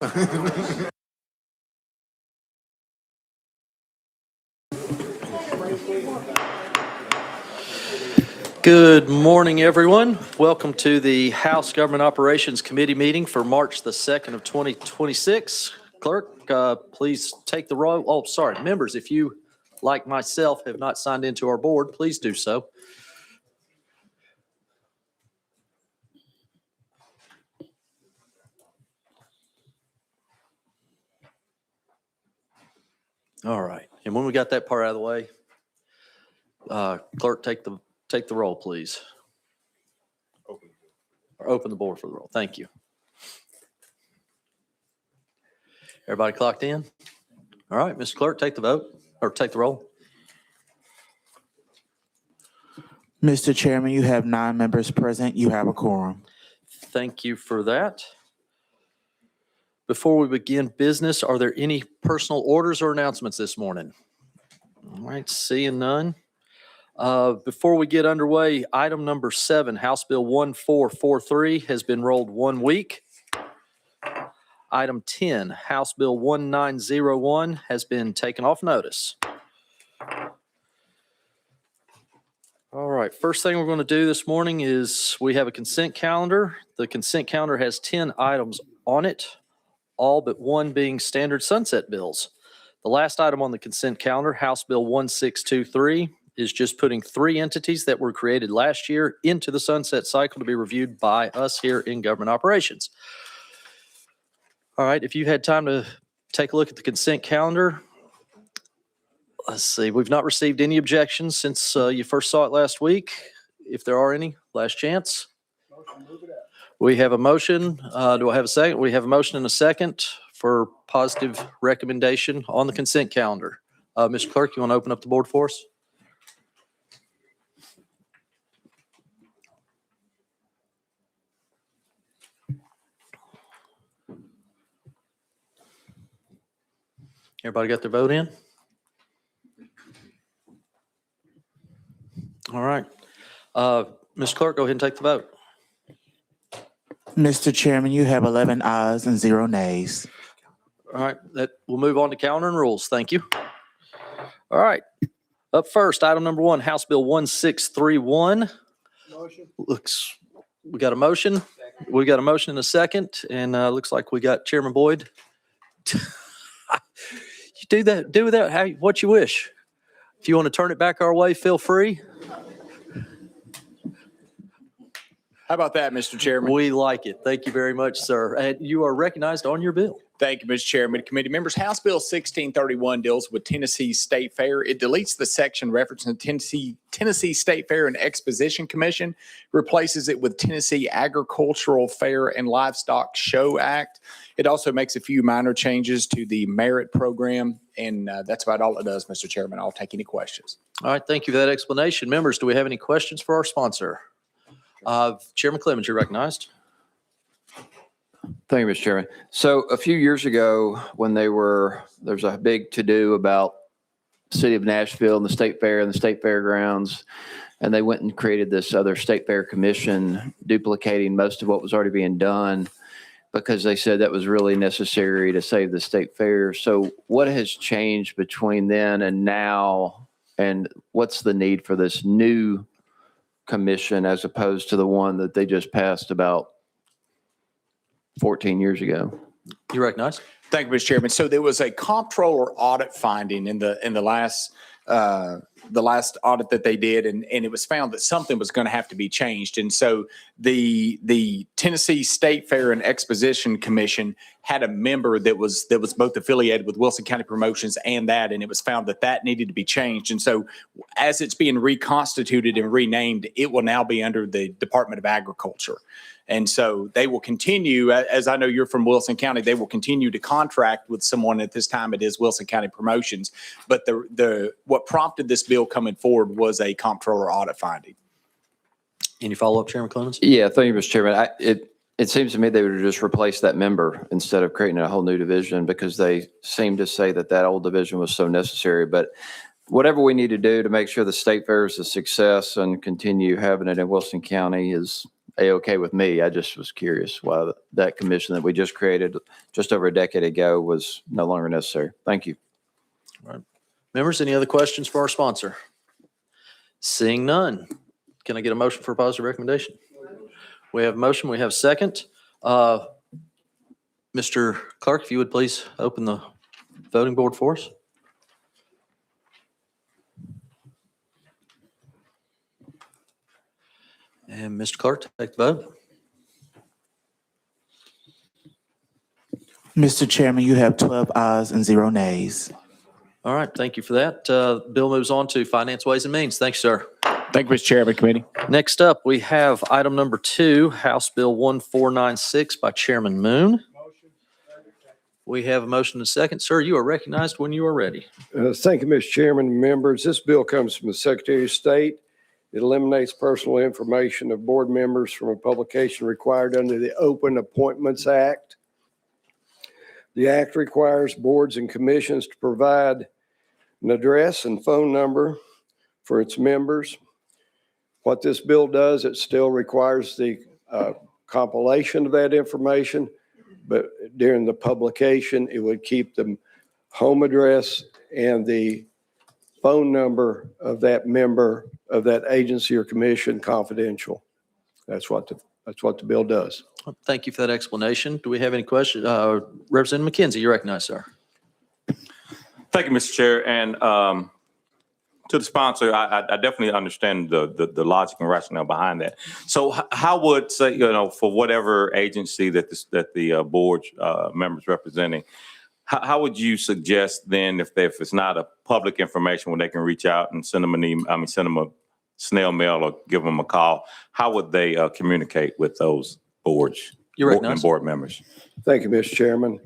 Good morning, everyone. Welcome to the House Government Operations Committee meeting for March the 2nd of 2026. Clerk, please take the roll. Oh, sorry, members, if you, like myself, have not signed into our board, please do so. All right, and when we got that part out of the way, clerk, take the roll, please. Or open the board for the roll. Thank you. Everybody clocked in? All right, Mr. Clerk, take the vote, or take the roll. Mr. Chairman, you have 9 members present. You have a quorum. Thank you for that. Before we begin business, are there any personal orders or announcements this morning? All right, seeing none. Before we get underway, item number 7, House Bill 1443 has been rolled 1 week. Item 10, House Bill 1901 has been taken off notice. All right, first thing we're going to do this morning is we have a consent calendar. The consent calendar has 10 items on it, all but one being standard sunset bills. The last item on the consent calendar, House Bill 1623, is just putting 3 entities that were created last year into the sunset cycle to be reviewed by us here in Government Operations. All right, if you had time to take a look at the consent calendar, let's see, we've not received any objections since you first saw it last week. If there are any, last chance. We have a motion. Do I have a second? We have a motion and a second for positive recommendation on the consent calendar. Mr. Clerk, you want to open up the board for us? Everybody got their vote in? All right. Mr. Clerk, go ahead and take the vote. Mr. Chairman, you have 11 ayes and 0 nays. All right, we'll move on to calendar and rules. Thank you. All right. Up first, item number 1, House Bill 1631. Motion. We got a motion. We got a motion and a second, and looks like we got Chairman Boyd. You do that what you wish. If you want to turn it back our way, feel free. How about that, Mr. Chairman? We like it. Thank you very much, sir. And you are recognized on your bill. Thank you, Mr. Chairman. Committee members, House Bill 1631 deals with Tennessee State Fair. It deletes the section referencing Tennessee State Fair and Exposition Commission, replaces it with Tennessee Agricultural Fair and Livestock Show Act. It also makes a few minor changes to the merit program, and that's about all it does, Mr. Chairman. I'll take any questions. All right, thank you for that explanation. Members, do we have any questions for our sponsor? Chairman Clemens, you're recognized. Thank you, Mr. Chairman. So a few years ago, when there's a big to-do about the city of Nashville and the State Fair and the State Fairgrounds, and they went and created this other State Fair Commission, duplicating most of what was already being done because they said that was really necessary to save the State Fair. So what has changed between then and now, and what's the need for this new commission as opposed to the one that they just passed about 14 years ago? You recognize? Thank you, Mr. Chairman. So there was a comptroller audit finding in the last audit that they did, and it was found that something was going to have to be changed. And so the Tennessee State Fair and Exposition Commission had a member that was both affiliated with Wilson County Promotions and it was found that needed to be changed. And so as it's being reconstituted and renamed, it will now be under the Department of Agriculture. And so they will continue, as I know you're from Wilson County, they will continue to contract with someone. At this time, it is Wilson County Promotions. But what prompted this bill coming forward was a comptroller audit finding. Any follow-up, Chairman Clemens? Yeah, thank you, Mr. Chairman. It seems to me they would just replace that member instead of creating a whole new division, because they seem to say that old division was so necessary. But whatever we need to do to make sure the State Fair is a success and continue having it in Wilson County is A-okay with me. I just was curious why that commission that we just created just over a decade ago was no longer necessary. Thank you. Members, any other questions for our sponsor? Seeing none. Can I get a motion for a positive recommendation? We have a motion, we have a second. Mr. Clark, if you would please open the voting board for us. And Mr. Clark, take the vote. Mr. Chairman, you have 12 ayes and 0 nays. All right, thank you for that. Bill moves on to Finance, Ways and Means. Thanks, sir. Thank you, Mr. Chairman, Committee. Next up, we have item number 2, House Bill 1496 by Chairman Moon. We have a motion and a second. Sir, you are recognized when you are ready. Thank you, Mr. Chairman and members. This bill comes from the Secretary of State. It eliminates personal information of board members from a publication required under the Open Appointments Act. The act requires boards and commissions to provide an address and phone number for its members. What this bill does, it still requires the compilation of that information, but during the publication, it would keep the home address and the phone number of that member of that agency or commission confidential. That's what the bill does. Thank you for that explanation. Do we have any questions? Representative McKenzie, you're recognized, sir. Thank you, Mr. Chair. And to the sponsor, I definitely understand the logic and rationale behind that. So how would, say, for whatever agency that the board members representing, how would you suggest then, if it's not a public information, when they can reach out and send them an email, send them a snail mail or give them a call, how would they communicate with those boards? You're and recognized. board members? Thank you, Mr. Chairman.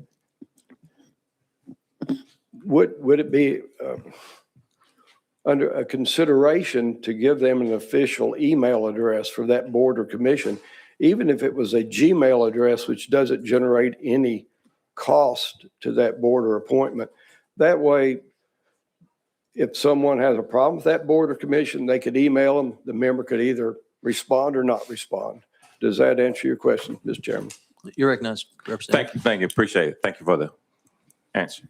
Would it be under a consideration to give them an official email address for that board or commission, even if it was a Gmail address, which doesn't generate any cost to that board or appointment? That way, if someone has a problem with that board or commission, they could email them. The member could either respond or not respond. Does that answer your question, Mr. Chairman? You're recognized, Representative. Thank you, appreciate it. Thank you for the answer.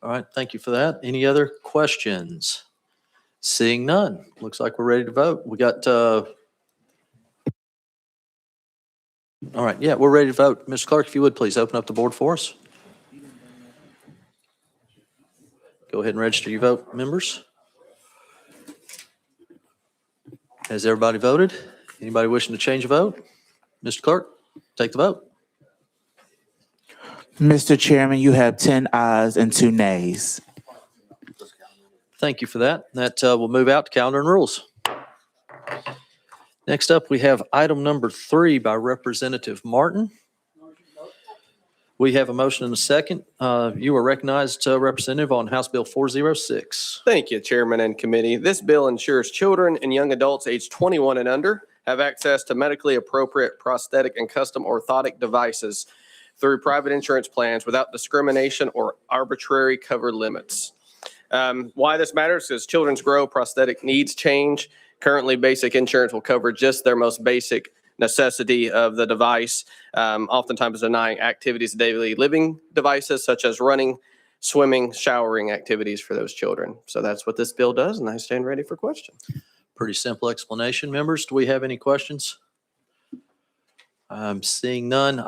All right, thank you for that. Any other questions? Seeing none, looks like we're ready to vote. We got, all right, yeah, we're ready to vote. Mr. Clark, if you would, please open up the board for us. Go ahead and register your vote, members. Has everybody voted? Anybody wishing to change a vote? Mr. Clark, take the vote. Mr. Chairman, you have 10 ayes and 2 nays. Thank you for that. That will move out to calendar and rules. Next up, we have item number 3 by Representative Martin. We have a motion and a second. You are recognized, Representative, on House Bill 406. Thank you, Chairman and Committee. This bill ensures children and young adults aged 21 and under have access to medically appropriate prosthetic and custom orthotic devices through private insurance plans without discrimination or arbitrary cover limits. Why this matters is children's grow, prosthetic needs change. Currently, basic insurance will cover just their most basic necessity of the device, oftentimes denying activities of daily living devices such as running, swimming, showering activities for those children. So that's what this bill does, and I stand ready for questions. Pretty simple explanation. Members, do we have any questions? I'm seeing none.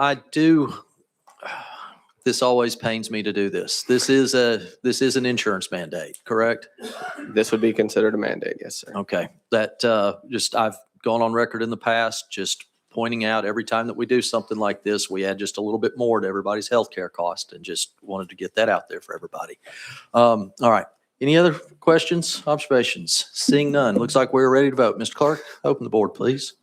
This always pains me to do this. This is an insurance mandate, correct? This would be considered a mandate, yes, sir. Okay, that I've gone on record in the past, just pointing out every time that we do something like this, we add just a little bit more to everybody's healthcare cost, and just wanted to get that out there for everybody. All right, any other questions, observations? Seeing none, looks like we're ready to vote. Mr. Clark, open the board, please.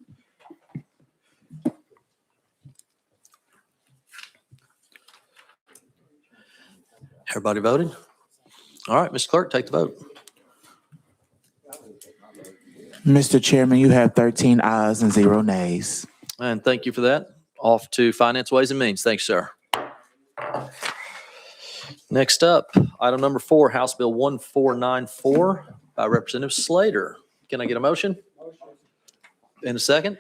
Everybody voted? All right, Mr. Clerk, take the vote. Mr. Chairman, you have 13 ayes and 0 nays. And thank you for that. Off to Finance, Ways and Means. Thanks, sir. Next up, item number 4, House Bill 1494 by Representative Slater. Can I get a motion? In a second?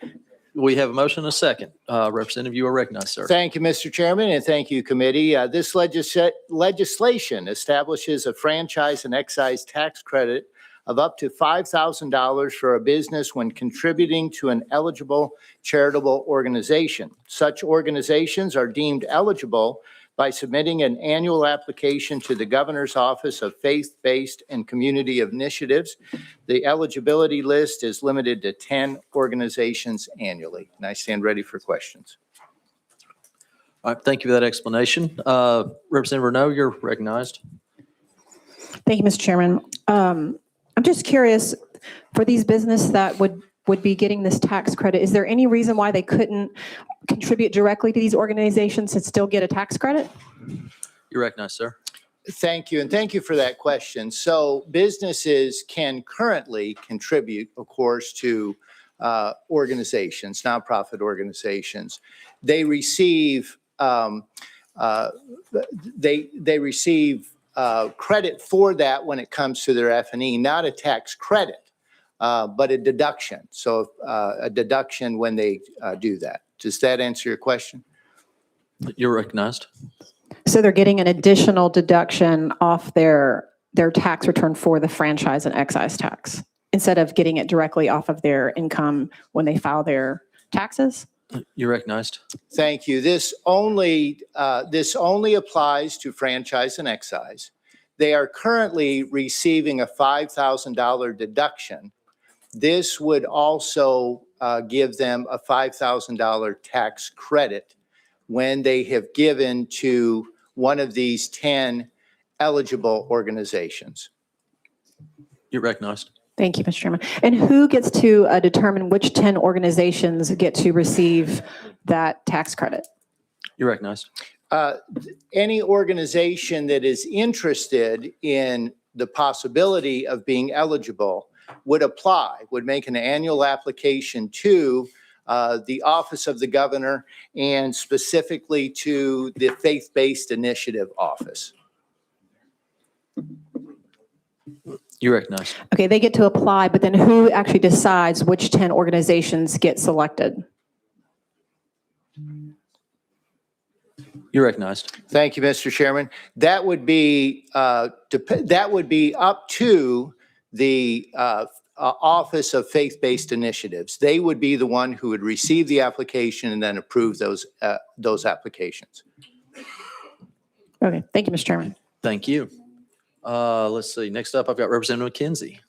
we have a motion and a second. Representative, you are recognized, sir. Thank you, Mr. Chairman, and thank you, committee. This legislation establishes a franchise and excise tax credit of up to $5,000 for a business when contributing to an eligible charitable organization. Such organizations are deemed eligible by submitting an annual application to the Governor's Office of Faith-Based and Community Initiatives. The eligibility list is limited to 10 organizations annually. And I stand ready for questions. All right, thank you for that explanation. Representative Renault, you're recognized. Thank you, Mr. Chairman. I'm just curious, for these businesses that would be getting this tax credit, is there any reason why they couldn't contribute directly to these organizations and still get a tax credit? You're recognized, sir. Thank you, and thank you for that question. So businesses can currently contribute, of course, to organizations, nonprofit organizations. They receive they receive credit for that when it comes to their F&E, not a tax credit, but a deduction. So a deduction when they do that. Does that answer your question? You're recognized. So they're getting an additional deduction off their tax return for the franchise and excise tax instead of getting it directly off of their income when they file their taxes? You're recognized. Thank you. This only applies to franchise and excise. They are currently receiving a $5,000 deduction. This would also give them a $5,000 tax credit when they have given to one of these 10 eligible organizations. You're recognized. Thank you, Mr. Chairman. And who gets to determine which 10 organizations get to receive that tax credit? You're recognized. Any organization that is interested in the possibility of being eligible would apply, would make an annual application to the Office of the Governor and specifically to the Faith-Based Initiative Office. You're recognized. Okay, they get to apply, but then who actually decides which 10 organizations get selected? You're recognized. Thank you, Mr. Chairman. That would be up to the Office of Faith-Based Initiatives. They would be the one who would receive the application and then approve those applications. Okay, thank you, Mr. Chairman. Thank you. Let's see. Next up, I've got Representative McKenzie.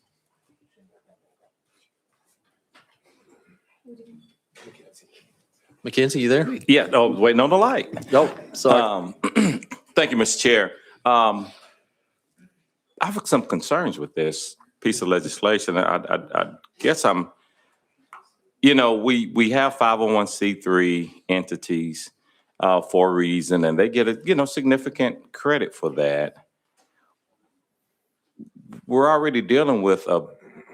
McKenzie, you there? Yeah, oh, waiting on the light. Oh, sorry. Thank you, Mr. Chair. I have some concerns with this piece of legislation. I guess we have 501c3 entities for a reason, and they get a, significant credit for that. We're already dealing with a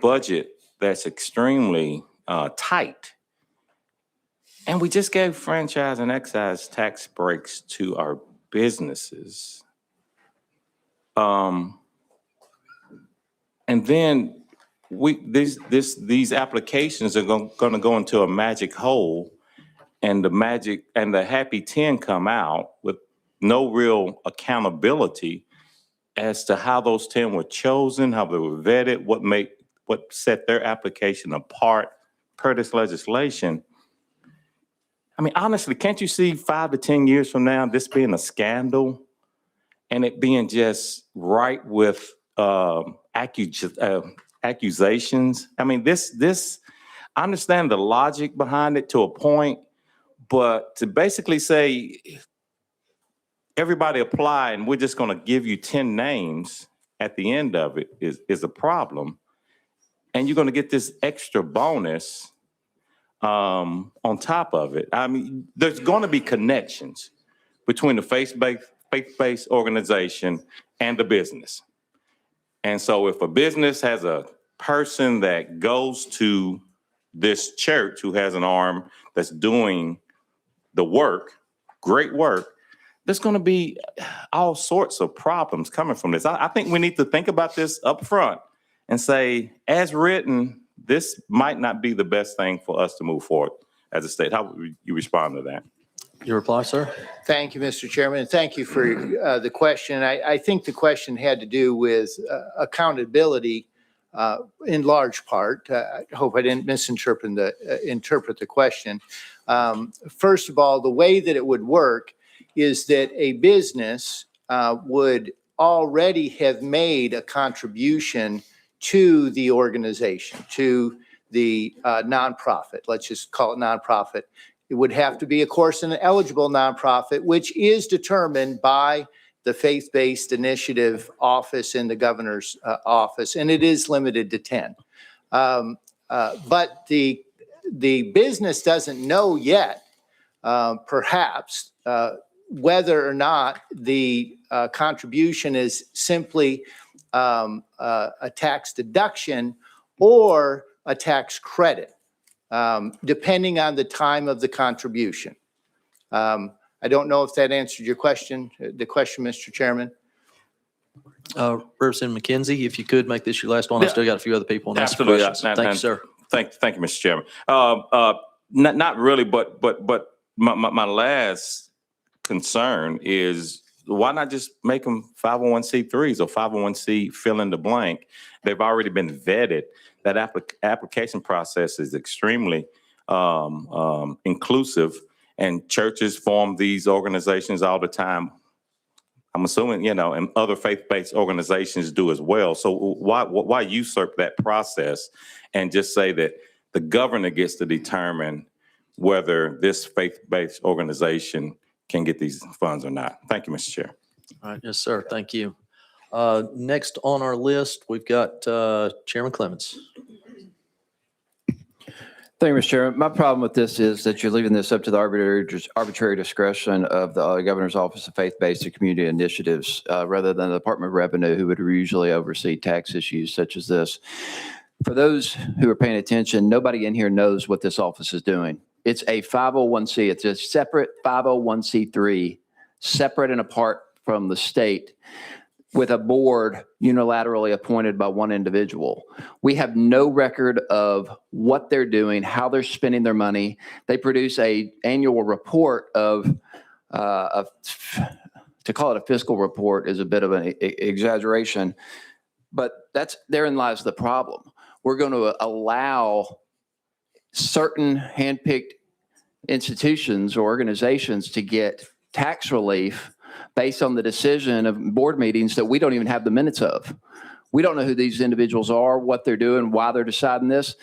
budget that's extremely tight. And we just gave franchise and excise tax breaks to our businesses. And then these applications are going to go into a magic hole, and the happy 10 come out with no real accountability as to how those 10 were chosen, how they were vetted, what set their application apart per this legislation. I mean, honestly, can't you see 5 to 10 years from now, this being a scandal and it being just right with accusations? I mean, this, I understand the logic behind it to a point, but to basically say, everybody apply and we're just going to give you 10 names at the end of it is a problem. And you're going to get this extra bonus on top of it. I mean, there's going to be connections between the faith-based organization and the business. And so if a business has a person that goes to this church who has an arm that's doing the work, great work, there's going to be all sorts of problems coming from this. I think we need to think about this up front and say, as written, this might not be the best thing for us to move forward as a state? How would you respond to that? Your reply, sir? Thank you, Mr. Chairman, and thank you for the question. I think the question had to do with accountability in large part. I hope I didn't misinterpret the question. First of all, the way that it would work is that a business would already have made a contribution to the organization, to the nonprofit. Let's just call it nonprofit. It would have to be, of course, an eligible nonprofit, which is determined by the Faith-Based Initiative Office in the governor's office, and it is limited to 10. But the business doesn't know yet, perhaps, whether or not the contribution is simply a tax deduction or a tax credit, depending on the time of the contribution. I don't know if that answered your question, Mr. Chairman. Representative McKenzie, if you could make this your last one. I still got a few other people on this Absolutely. questions. Thank you, sir. Thank you, Mr. Chairman. Not really, but my last concern is why not just make them 501c3s or 501c fill in the blank? They've already been vetted. That application process is extremely inclusive, and churches form these organizations all the time. I'm assuming, and other faith-based organizations do as well. So why usurp that process and just say that the governor gets to determine whether this faith-based organization can get these funds or not? Thank you, Mr. Chair. All right. Yes, sir. Thank you. Next on our list, we've got Chairman Clemens. Thank you, Mr. Chairman. My problem with this is that you're leaving this up to the arbitrary discretion of the Governor's Office of Faith-Based and Community Initiatives, rather than the Department of Revenue, who would usually oversee tax issues such as this. For those who are paying attention, nobody in here knows what this office is doing. It's a 501c. It's a separate 501c3, separate and apart from the state, with a board unilaterally appointed by one individual. We have no record of what they're doing, how they're spending their money. They produce an annual report to call it a fiscal report is a bit of an exaggeration, but therein lies the problem. We're going to allow certain handpicked institutions or organizations to get tax relief based on the decision of board meetings that we don't even have the minutes of. We don't know who these individuals are, what they're doing, why they're deciding this.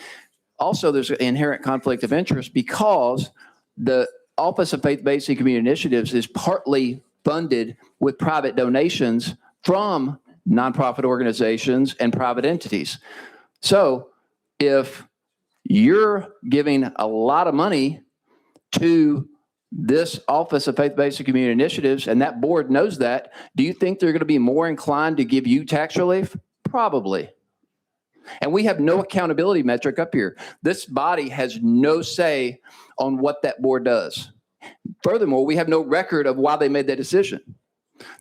Also, there's an inherent conflict of interest because the Office of Faith-Based and Community Initiatives is partly funded with private donations from nonprofit organizations and private entities. So if you're giving a lot of money to this Office of Faith-Based and Community Initiatives, and that board knows that, do you think they're going to be more inclined to give you tax relief? Probably. And we have no accountability metric up here. This body has no say on what that board does. Furthermore, we have no record of why they made that decision.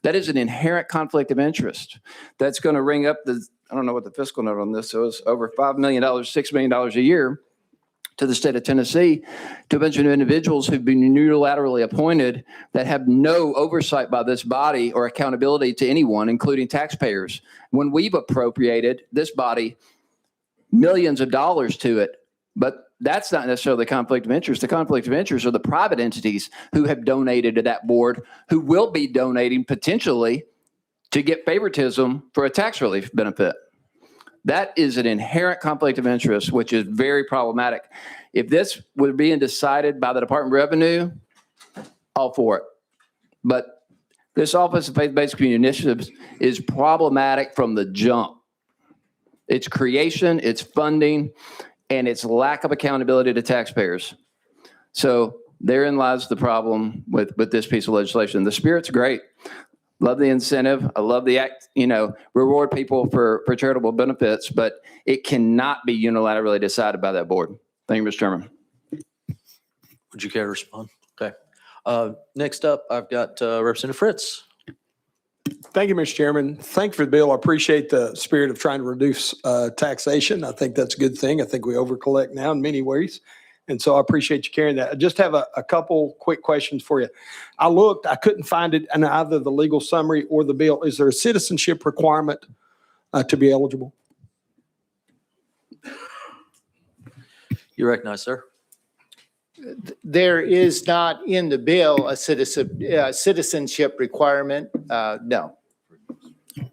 That is an inherent conflict of interest. That's going to ring up I don't know what the fiscal note on this is, over $5 million, $6 million a year to the state of Tennessee, to a bunch of individuals who've been unilaterally appointed that have no oversight by this body or accountability to anyone, including taxpayers. When we've appropriated, this body, millions of dollars to it, but that's not necessarily the conflict of interest. The conflict of interest are the private entities who have donated to that board, who will be donating potentially to get favoritism for a tax relief benefit. That is an inherent conflict of interest, which is very problematic. If this were being decided by the Department of Revenue, all for it. But this Office of Faith-Based Community Initiatives is problematic from the jump. Its creation, its funding, and its lack of accountability to taxpayers. So therein lies the problem with this piece of legislation. The spirit's great. Love the incentive. I love the act, reward people for charitable benefits, but it cannot be unilaterally decided by that board. Thank you, Mr. Chairman. Would you care to respond? Okay. Next up, I've got Representative Fritz. Thank you, Mr. Chairman. Thank you for the bill. I appreciate the spirit of trying to reduce taxation. I think that's a good thing. I think we overcollect now in many ways. And so I appreciate you carrying that. I just have a couple quick questions for you. I looked, I couldn't find it in either the legal summary or the bill. Is there a citizenship requirement to be eligible? You recognize, sir. There is not in the bill a citizenship requirement. No.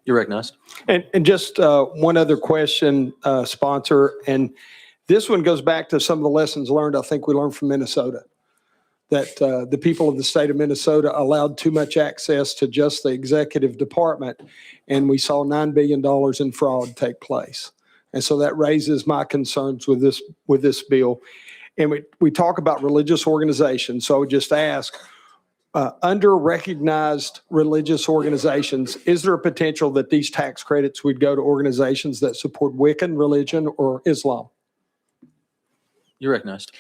You recognized. And just one other question, sponsor, and this one goes back to some of the lessons learned, I think we learned from Minnesota, that the people of the state of Minnesota allowed too much access to just the executive department, and we saw $9 billion in fraud take place. And so that raises my concerns with this bill. And we talk about religious organizations, so I would just ask, under recognized religious organizations, is there a potential that these tax credits would go to organizations that support Wiccan religion or Islam? You recognized.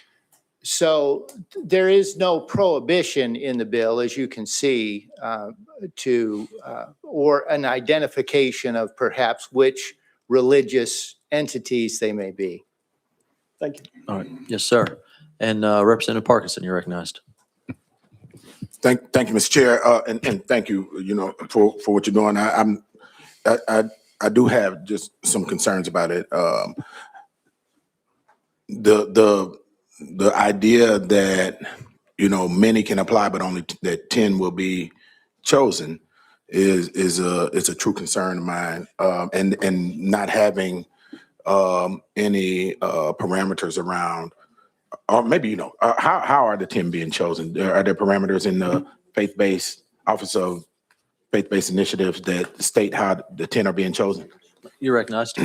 So there is no prohibition in the bill, as you can see, or an identification of perhaps which religious entities they may be. Thank you. All right. Yes, sir. And Representative Parkinson, you're recognized. Thank you, Mr. Chair, and thank you, for what you're doing. I do have just some concerns about it. The idea that, many can apply, but only that 10 will be chosen is a true concern of mine. And not having any parameters around, or maybe, how are the 10 being chosen? Are there parameters in the faith-based Office of Faith-Based Initiatives that state how the 10 are being chosen? You recognized.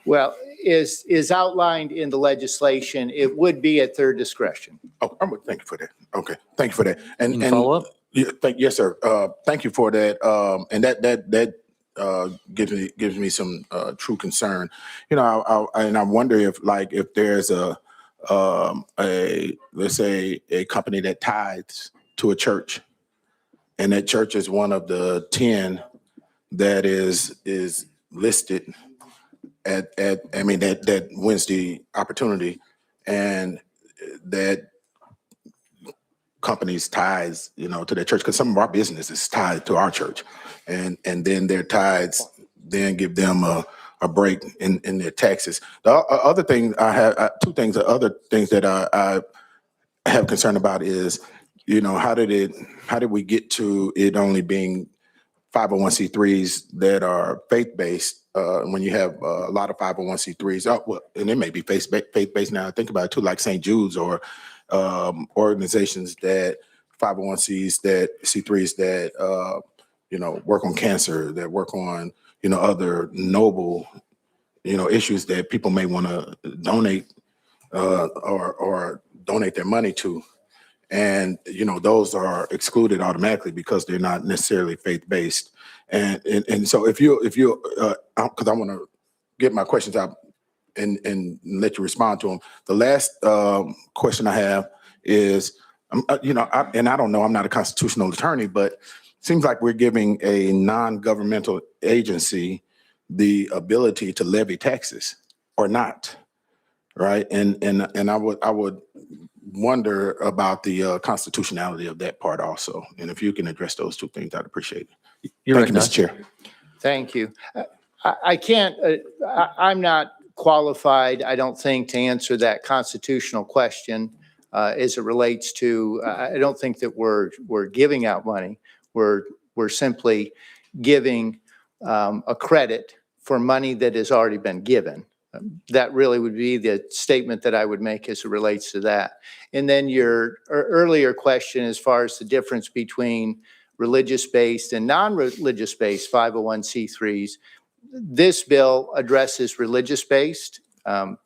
Well, is outlined in the legislation. It would be at their discretion. Oh, thank you for that. Okay, thank you for that. You can follow up? Yes, sir. Thank you for that. And that gives me some true concern. And I wonder if there's let's say a company that tithes to a church, and that church is one of the 10 that is listed that wins the opportunity, and that companies ties, to their church, because some of our business is tied to our church, and then their tithes then give them a break in their taxes. The other thing I have, other things that I have concern about is, how did we get to it only being 501c3s that are faith-based, when you have a lot of 501c3s, and it may be faith-based now. I think about it too, like St. Jude's or organizations that 501c3s that work on cancer, that work on other noble issues that people may want to donate or donate their money to. And, those are excluded automatically because they're not necessarily faith-based. And so if you, because I want to get my questions out and let you respond to them. The last question I have is, I don't know, I'm not a constitutional attorney, but it seems like we're giving a non-governmental agency the ability to levy taxes or not, right? And I would wonder about the constitutionality of that part also. And if you can address those two things, I'd appreciate it. Thank you, Mr. Chair. Thank you. I can't, I'm not qualified, I don't think, to answer that constitutional question as it relates to, I don't think that we're giving out money. We're simply giving a credit for money that has already been given. That really would be the statement that I would make as it relates to that. And then your earlier question, as far as the difference between religious-based and non-religious-based 501c3s, this bill addresses religious-based.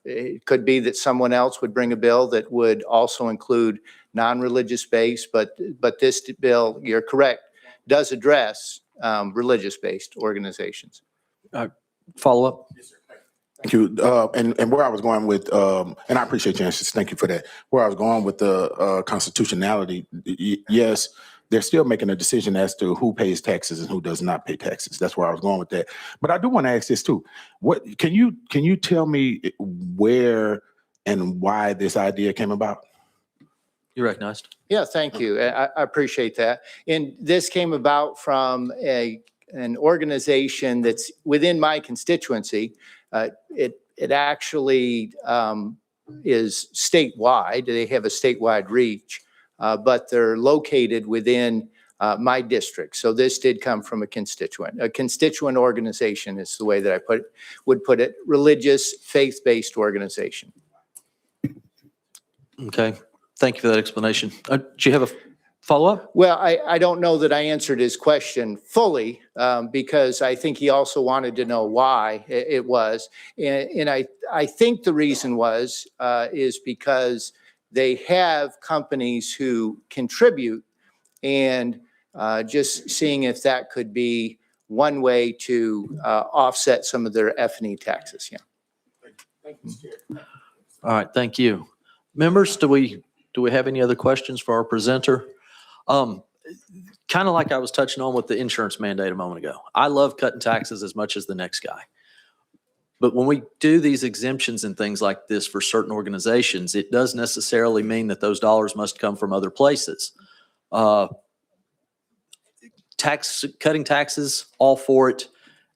It could be that someone else would bring a bill that would also include non-religious-based, but this bill, you're correct, does address religious-based organizations. Follow up? Thank you. And where I was going with, and I appreciate your answers. Thank you for that. Where I was going with the constitutionality, yes, they're still making a decision as to who pays taxes and who does not pay taxes. That's where I was going with that. But I do want to ask this too. What can you tell me where and why this idea came about? You're recognized. Yeah, thank you. I appreciate that. And this came about from an organization that's within my constituency. It actually is statewide. They have a statewide reach, but they're located within my district. So this did come from a constituent. A constituent organization is the way that I would put it. Religious, faith-based organization. Okay. Thank you for that explanation. Do you have a follow-up? Well, I don't know that I answered his question fully because I think he also wanted to know why it was. And I think the reason is because they have companies who contribute and just seeing if that could be one way to offset some of their F&E taxes. Yeah. All right, thank you. Members, do we have any other questions for our presenter? Kind of like I was touching on with the insurance mandate a moment ago. I love cutting taxes as much as the next guy. But when we do these exemptions and things like this for certain organizations, it does necessarily mean that those dollars must come from other places. Cutting taxes, all for it.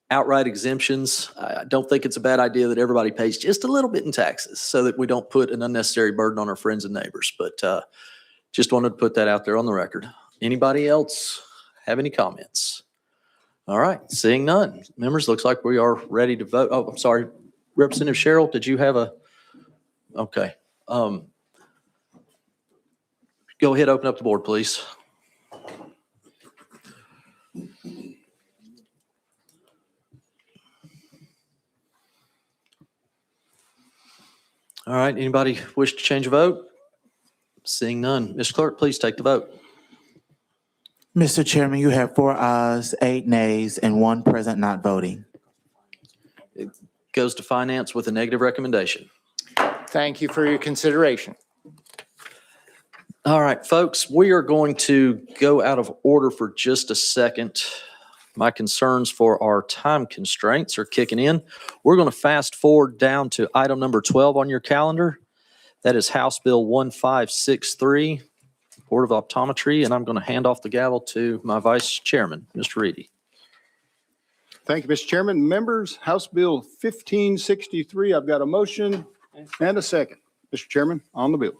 Outright exemptions, I don't think it's a bad idea that everybody pays just a little bit in taxes so that we don't put an unnecessary burden on our friends and neighbors. But just wanted to put that out there on the record. Anybody else have any comments? All right, seeing none. Members, looks like we are ready to vote. Oh, I'm sorry. Representative Cheryl, did you have a? Okay. Go ahead, open up the board, please. All right, anybody wish to change a vote? Seeing none. Mr. Clerk, please take the vote. Mr. Chairman, you have 4 ayes, 8 nays, and 1 present not voting. Goes to finance with a negative recommendation. Thank you for your consideration. All right, folks, we are going to go out of order for just a second. My concerns for our time constraints are kicking in. We're going to fast forward down to item number 12 on your calendar. That is House Bill 1563, Board of Optometry, and I'm going to hand off the gavel to my Vice Chairman, Mr. Reedy. Thank you, Mr. Chairman. Members, House Bill 1563, I've got a motion and a second. Mr. Chairman, on the bill.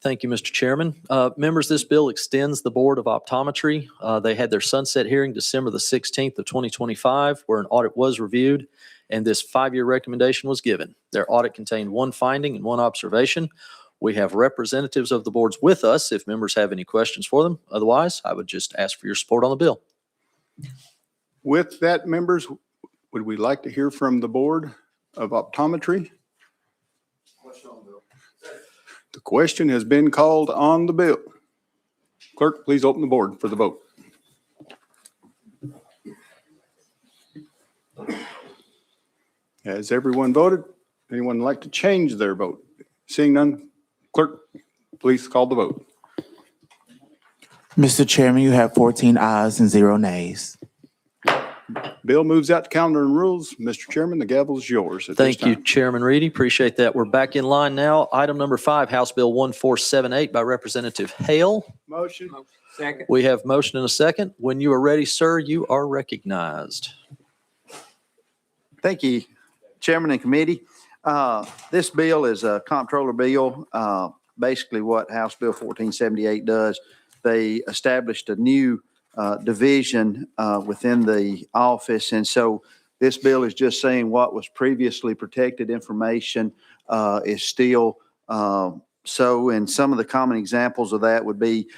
Thank you, Mr. Chairman. Members, this bill extends the Board of Optometry. They had their sunset hearing December the 16th of 2025, where an audit was reviewed, and this 5-year recommendation was given. Their audit contained 1 finding and 1 observation. We have representatives of the boards with us if members have any questions for them. Otherwise, I would just ask for your support on the bill. With that, members, would we like to hear from the Board of Optometry? The question has been called on the bill. Clerk, please open the board for the vote. Has everyone voted? Anyone like to change their vote? Seeing none, clerk, please call the vote. Mr. Chairman, you have 14 ayes and 0 nays. Bill moves out to calendar and rules. Mr. Chairman, the gavel is yours at this Thank you, time. Chairman Reedy. Appreciate that. We're back in line now. Item number 5, House Bill 1478 by Representative Hale. Motion. Second. We have motion and a second. When you are ready, sir, you are recognized. Thank you, Chairman and Committee. This bill is a comptroller bill. Basically what House Bill 1478 does, they established a new division within the office. And so this bill is just saying what was previously protected information is still so. And some of the common examples of that would be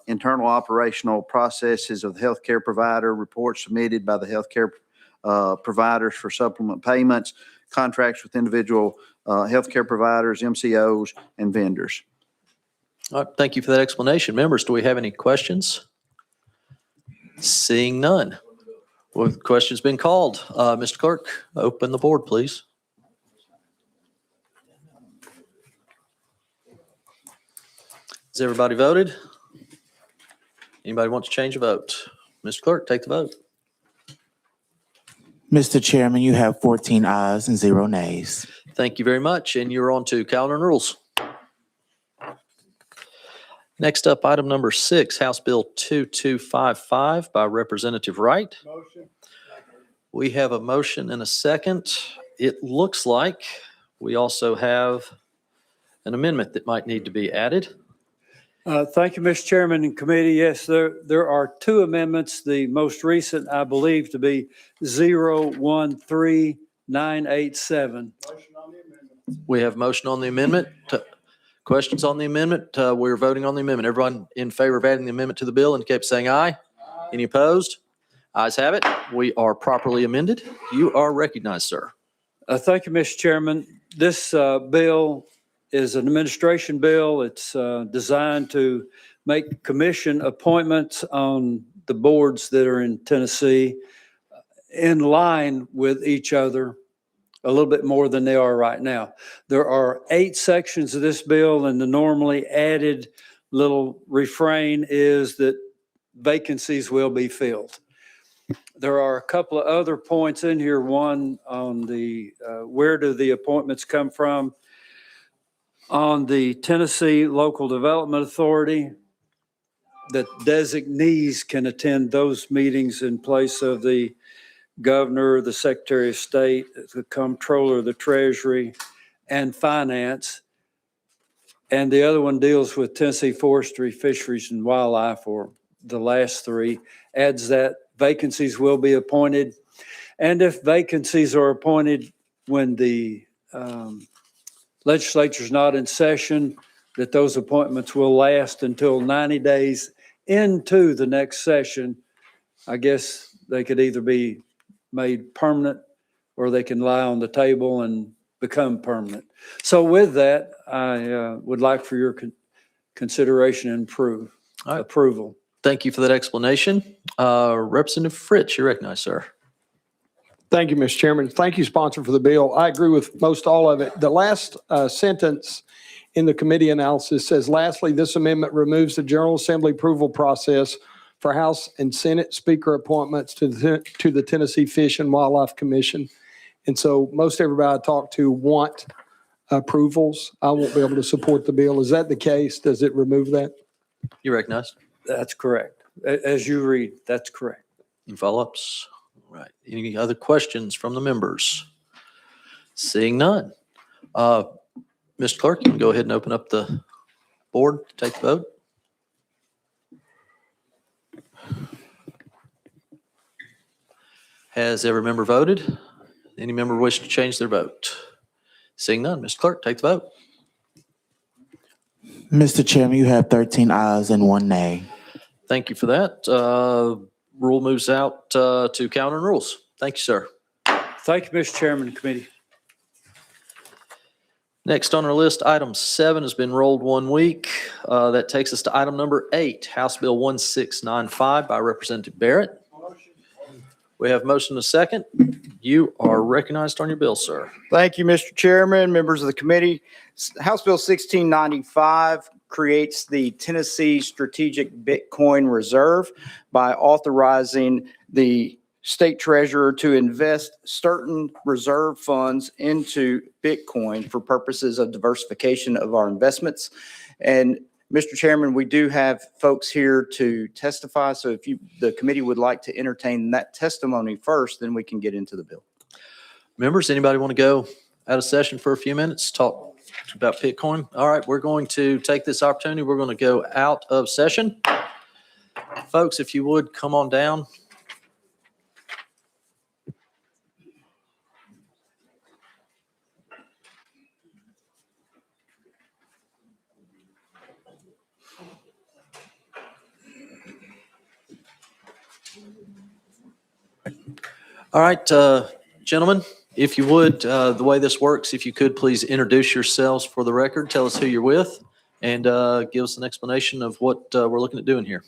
internal operational processes of the healthcare provider, reports submitted by the healthcare providers for supplement payments, contracts with individual healthcare providers, MCOs, and vendors. All right, thank you for that explanation. Members, do we have any questions? Seeing none. Well, the question's been called. Mr. Clerk, open the board, please. Has everybody voted? Anybody want to change a vote? Mr. Clerk, take the vote. Mr. Chairman, you have 14 ayes and 0 nays. Thank you very much, and you're on to calendar and rules. Next up, item number 6, House Bill 2255 by Representative Wright. We have a motion and a second. It looks like we also have an amendment that might need to be added. Thank you, Mr. Chairman and committee. Yes, there are 2 amendments. The most recent, I believe, to be 013987. We have motion on the amendment. Questions on the amendment? We're voting on the amendment. Everyone in favor of adding the amendment to the bill indicate by saying aye. Any opposed? Ayes have it. We are properly amended. You are recognized, sir. Thank you, Mr. Chairman. This bill is an administration bill. It's designed to make commission appointments on the boards that are in Tennessee in line with each other a little bit more than they are right now. There are 8 sections of this bill, and the normally added little refrain is that vacancies will be filled. There are a couple of other points in here. One on the where do the appointments come from? On the Tennessee Local Development Authority, that designees can attend those meetings in place of the governor, the secretary of state, the comptroller, the treasury, and finance. And the other one deals with Tennessee Forestry, Fisheries, and Wildlife, or the last 3, adds that vacancies will be appointed. And if vacancies are appointed when the legislature's not in session, that those appointments will last until 90 days into the next session. I guess they could either be made permanent or they can lie on the table and become permanent. So with that, I would like for your consideration and approval. Thank you for that explanation. Representative Fritz, you're recognized, sir. Thank you, Mr. Chairman. Thank you, sponsor, for the bill. I agree with most all of it. The last sentence in the committee analysis says, lastly, this amendment removes the General Assembly approval process for House and Senate Speaker appointments to the Tennessee Fish and Wildlife Commission. And so most everybody I talk to want approvals. I won't be able to support the bill. Is that the case? Does it remove that? You recognized. That's correct. As you read, that's correct. Any follow-ups? All right. Any other questions from the members? Seeing none. Mr. Clerk, you can go ahead and open up the board to take the vote. Has every member voted? Any member wish to change their vote? Seeing none, Mr. Clerk, take the vote. Mr. Chairman, you have 13 ayes and 1 nay. Thank you for that. Rule moves out to Calendar and Rules. Thank you, sir. Thank you, Mr. Chairman and committee. Next on our list, item 7 has been rolled 1 week. That takes us to item number 8, House Bill 1695 by Representative Barrett. We have motion and a second. You are recognized on your bill, sir. Thank you, Mr. Chairman, members of the committee. House Bill 1695 creates the Tennessee Strategic Bitcoin Reserve by authorizing the state treasurer to invest certain reserve funds into Bitcoin for purposes of diversification of our investments. And Mr. Chairman, we do have folks here to testify. So if the committee would like to entertain that testimony first, then we can get into the bill. Members, anybody want to go out of session for a few minutes, talk about Bitcoin? All right, we're going to take this opportunity. We're going to go out of session. Folks, if you would, come on down. All right, gentlemen, if you would, the way this works, if you could please introduce yourselves for the record, tell us who you're with, and give us an explanation of what we're looking at doing here.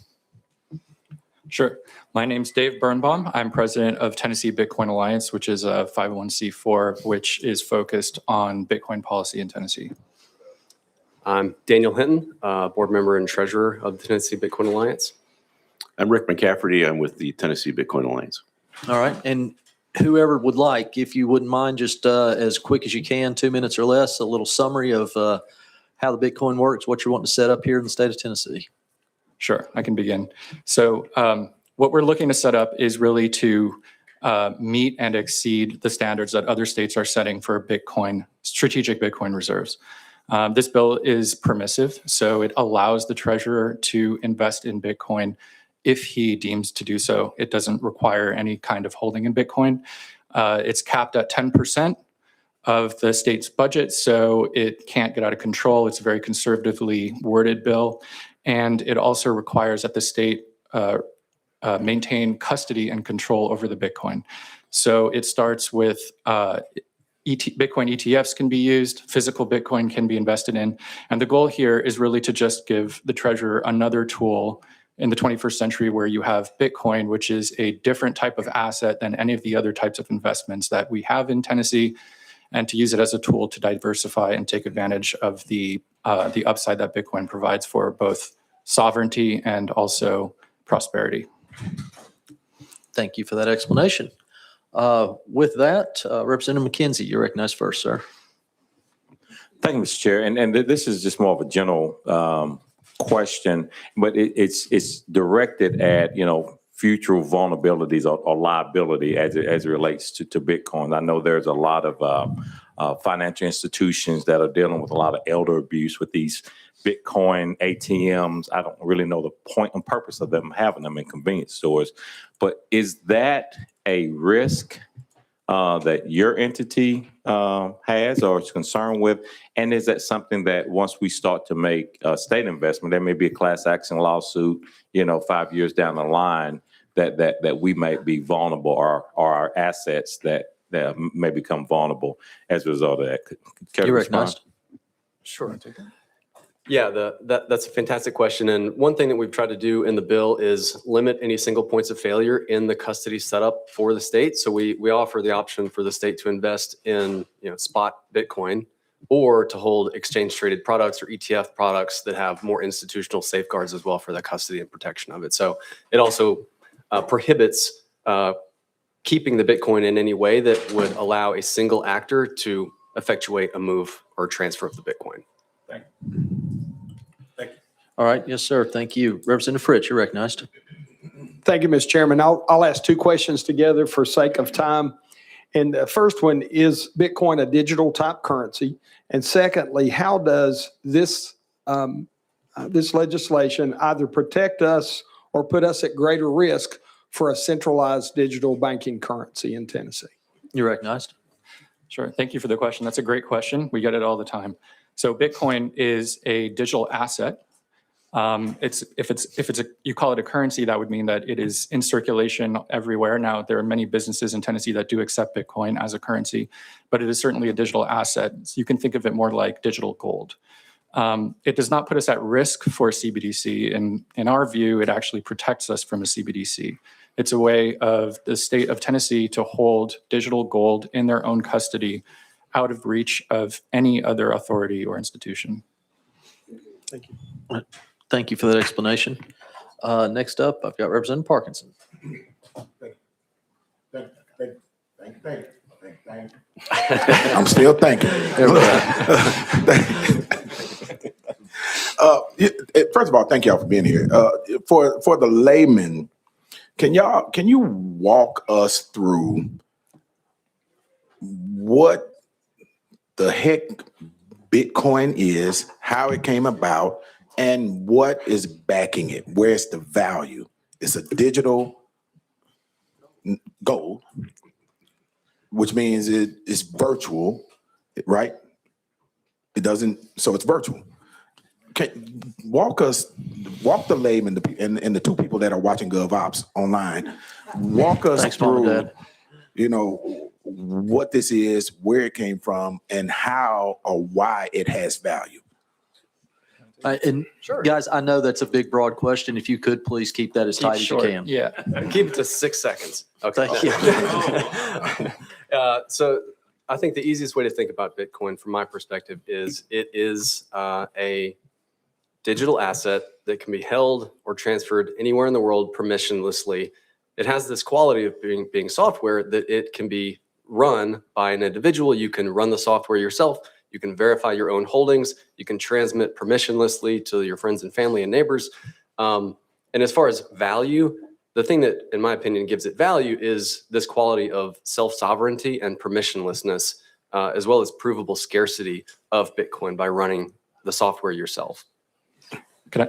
Sure. My name's Dave Birnbaum. I'm president of Tennessee Bitcoin Alliance, which is a 501c4, which is focused on Bitcoin policy in Tennessee. I'm Daniel Hinton, board member and treasurer of the Tennessee Bitcoin Alliance. I'm Rick McCafferty. I'm with the Tennessee Bitcoin Alliance. All right, and whoever would like, if you wouldn't mind, just as quick as you can, 2 minutes or less, a little summary of how the Bitcoin works, what you're wanting to set up here in the state of Tennessee? Sure, I can begin. So what we're looking to set up is really to meet and exceed the standards that other states are setting for Bitcoin, strategic Bitcoin reserves. This bill is permissive, so it allows the treasurer to invest in Bitcoin if he deems to do so. It doesn't require any kind of holding in Bitcoin. It's capped at 10% of the state's budget, so it can't get out of control. It's a very conservatively worded bill. And it also requires that the state maintain custody and control over the Bitcoin. So it starts with Bitcoin ETFs can be used, physical Bitcoin can be invested in. And the goal here is really to just give the treasurer another tool in the 21st century where you have Bitcoin, which is a different type of asset than any of the other types of investments that we have in Tennessee, and to use it as a tool to diversify and take advantage of the upside that Bitcoin provides for both sovereignty and also prosperity. Thank you for that explanation. With that, Representative McKenzie, you're recognized first, sir. Thank you, Mr. Chair. And this is just more of a general question, but it's directed at, future vulnerabilities or liability as it relates to Bitcoin. I know there's a lot of financial institutions that are dealing with a lot of elder abuse with these Bitcoin ATMs. I don't really know the point and purpose of them having them in convenience stores, but is that a risk that your entity has or is concerned with? And is that something that once we start to make state investment, there may be a class action lawsuit, 5 years down the line that we might be vulnerable, or our assets that may become vulnerable as a result of that? You're recognized. Sure. Yeah, that's a fantastic question. And one thing that we've tried to do in the bill is limit any single points of failure in the custody setup for the state. So we offer the option for the state to invest in spot Bitcoin, or to hold exchange traded products or ETF products that have more institutional safeguards as well for the custody and protection of it. So it also prohibits keeping the Bitcoin in any way that would allow a single actor to effectuate a move or transfer of the Bitcoin. Thank you. All right. Yes, sir. Thank you. Representative Fritz, you're recognized. Thank you, Mr. Chairman. I'll ask two questions together for sake of time. And the first one, is Bitcoin a digital type currency? And secondly, how does this legislation either protect us or put us at greater risk for a centralized digital banking currency in Tennessee? You're recognized. Sure. Thank you for the question. That's a great question. We get it all the time. So Bitcoin is a digital asset. You call it a currency, that would mean that it is in circulation everywhere. Now, there are many businesses in Tennessee that do accept Bitcoin as a currency, but it is certainly a digital asset. So you can think of it more like digital gold. It does not put us at risk for a CBDC. And in our view, it actually protects us from a CBDC. It's a way of the state of Tennessee to hold digital gold in their own custody, out of reach of any other authority or institution. Thank you. Thank you for that explanation. Next up, I've got Representative Parkinson. I'm still thinking. First of all, thank y'all for being here. For the layman, can you walk us through what the heck Bitcoin is, how it came about, and what is backing it? Where's the value? It's a digital gold, which means it's virtual, right? It doesn't, so it's virtual. Walk the layman and the two people that are watching GovOps online. Walk us through, what this is, where it came from, and how or why it has value. Sure. Guys, I know that's a big, broad question. If you could, please keep that as tight as you can. Yeah, keep it to 6 seconds. Okay. Thank you. So I think the easiest way to think about Bitcoin from my perspective is it is a digital asset that can be held or transferred anywhere in the world permissionlessly. It has this quality of being software that it can be run by an individual. You can run the software yourself. You can verify your own holdings. You can transmit permissionlessly to your friends and family and neighbors. And as far as value, the thing that, in my opinion, gives it value is this quality of self-sovereignty and permissionlessness, as well as provable scarcity of Bitcoin by running the software yourself. Can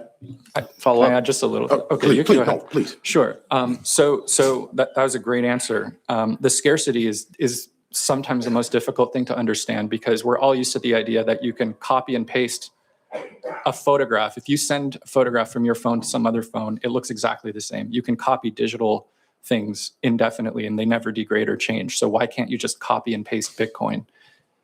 I Follow can I up? add just a little? Oh, Okay, please, you please, go no, ahead. please. Sure. So that was a great answer. The scarcity is sometimes the most difficult thing to understand because we're all used to the idea that you can copy and paste a photograph. If you send a photograph from your phone to some other phone, it looks exactly the same. You can copy digital things indefinitely and they never degrade or change. So why can't you just copy and paste Bitcoin?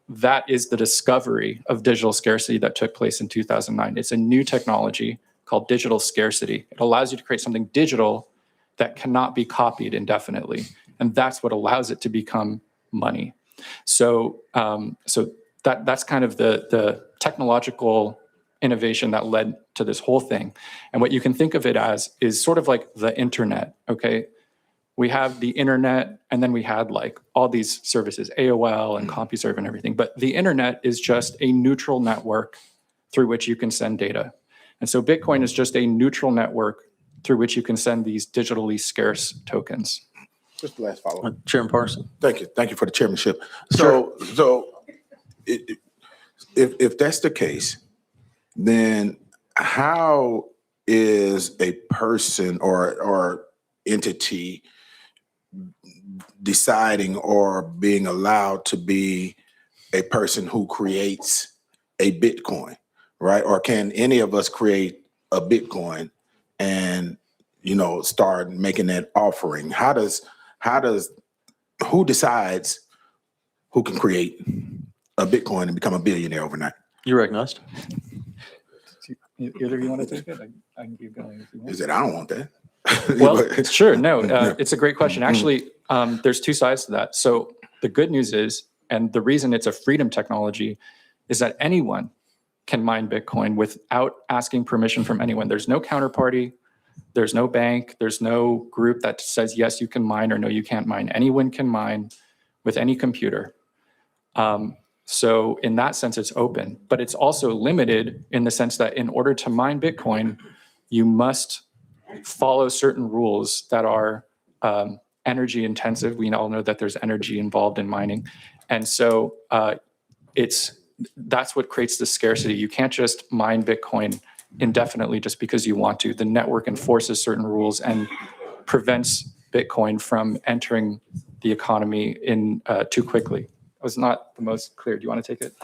That is the discovery of digital scarcity that took place in 2009. It's a new technology called digital scarcity. It allows you to create something digital that cannot be copied indefinitely. And that's what allows it to become money. So that's kind of the technological innovation that led to this whole thing. And what you can think of it as is sort of like the internet, okay? We have the internet, and then we had like all these services, AOL and CompuServe and everything. But the internet is just a neutral network through which you can send data. And so Bitcoin is just a neutral network through which you can send these digitally scarce tokens. Just the last follow-up. Chairman Parson. Thank you. Thank you for the chairmanship. So if that's the case, then how is a person or entity deciding or being allowed to be a person who creates a Bitcoin, right? Or can any of us create a Bitcoin and, start making that offering? Who decides who can create a Bitcoin and become a billionaire overnight? You recognized. Either you want to take it? I can keep going if you want. Is it, I don't want that. Well, sure. No, it's a great question. Actually, there's two sides to that. So the good news is, and the reason it's a freedom technology, is that anyone can mine Bitcoin without asking permission from anyone. There's no counterparty. There's no bank. There's no group that says, yes, you can mine or no, you can't mine. Anyone can mine with any computer. So in that sense, it's open, but it's also limited in the sense that in order to mine Bitcoin, you must follow certain rules that are energy intensive. We all know that there's energy involved in mining. And so that's what creates the scarcity. You can't just mine Bitcoin indefinitely just because you want to. The network enforces certain rules and prevents Bitcoin from entering the economy in too quickly. That was not the most clear. Do you want to take it?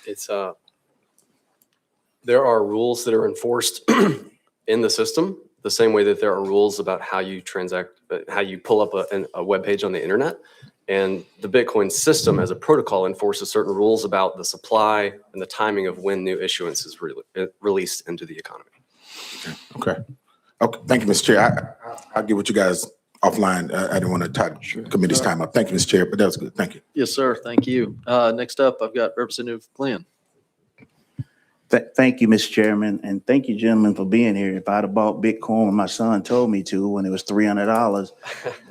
It's there are rules that are enforced in the system, the same way that there are rules about how you transact, how you pull up a web page on the internet. And the Bitcoin system as a protocol enforces certain rules about the supply and the timing of when new issuance is released into the economy. Okay. Thank you, Mr. Chair. I'll get with you guys offline. I didn't want to tie the committee's time up. Thank you, Mr. Chair, but that was good. Thank you. Yes, sir. Thank you. Next up, I've got Representative Glenn. Thank you, Mr. Chairman, and thank you, gentlemen, for being here. If I'd have bought Bitcoin when my son told me to, when it was $300,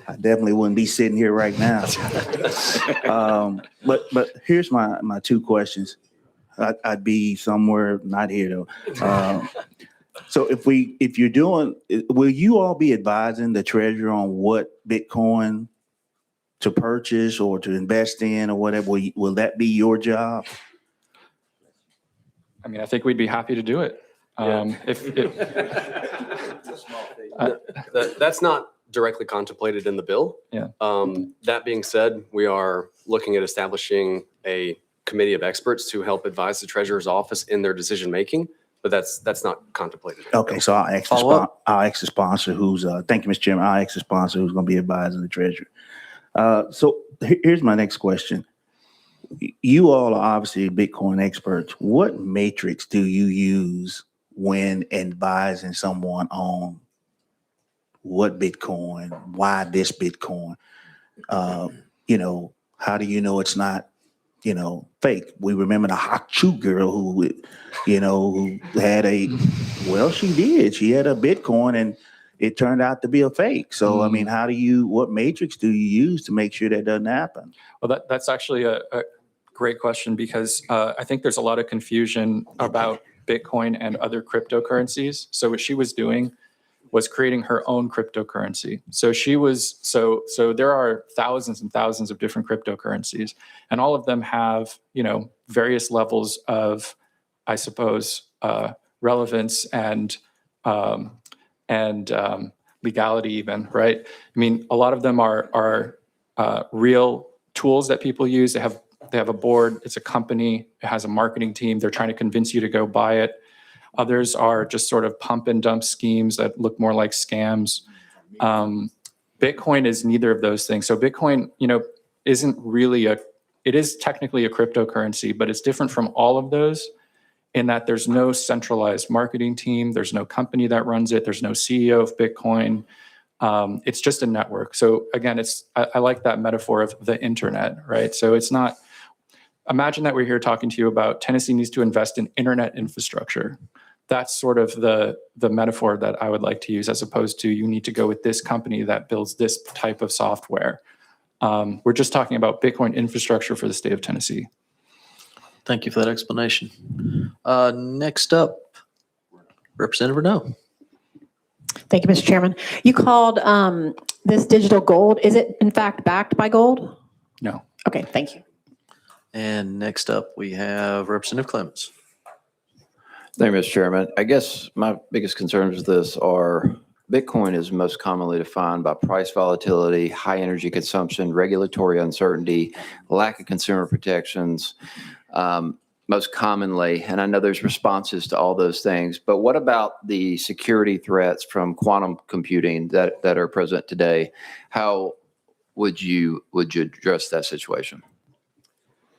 I definitely wouldn't be sitting here right now. But here's my two questions. I'd be somewhere not here though. So if you're doing, will you all be advising the treasurer on what Bitcoin to purchase or to invest in or whatever? Will that be your job? I mean, I think we'd be happy to do it. That's not directly contemplated in the bill. Yeah. That being said, we are looking at establishing a committee of experts to help advise the treasurer's office in their decision making, but that's not contemplated. Okay, so I'll ask the sponsor who's, thank you, Mr. Chairman. I'll ask the sponsor who's going to be advising the treasurer. So here's my next question. You all are obviously Bitcoin experts. What matrix do you use when advising someone on what Bitcoin, why this Bitcoin? How do you know it's not, fake? We remember the Hak Chu girl who had she did. She had a Bitcoin and it turned out to be a fake. So, I mean, what matrix do you use to make sure that doesn't happen? Well, that's actually a great question because I think there's a lot of confusion about Bitcoin and other cryptocurrencies. So what she was doing was creating her own cryptocurrency. So there are thousands and thousands of different cryptocurrencies, and all of them have, various levels of, I suppose, relevance and legality even, right? I mean, a lot of them are real tools that people use. They have a board, it's a company, it has a marketing team, they're trying to convince you to go buy it. Others are just sort of pump and dump schemes that look more like scams. Bitcoin is neither of those things. So Bitcoin, isn't really it is technically a cryptocurrency, but it's different from all of those in that there's no centralized marketing team, there's no company that runs it, there's no CEO of Bitcoin. It's just a network. So again, I like that metaphor of the internet, right? So it's not, imagine that we're here talking to you about Tennessee needs to invest in internet infrastructure. That's sort of the metaphor that I would like to use, as opposed to you need to go with this company that builds this type of software. We're just talking about Bitcoin infrastructure for the state of Tennessee. Thank you for that explanation. Next up, Representative Renaud. Thank you, Mr. Chairman. You called this digital gold. Is it in fact backed by gold? No. Okay, thank you. And next up, we have Representative Clemens. Thank you, Mr. Chairman. I guess my biggest concerns with this are Bitcoin is most commonly defined by price volatility, high energy consumption, regulatory uncertainty, lack of consumer protections, most commonly. And I know there's responses to all those things, but what about the security threats from quantum computing that are present today? How would you address that situation?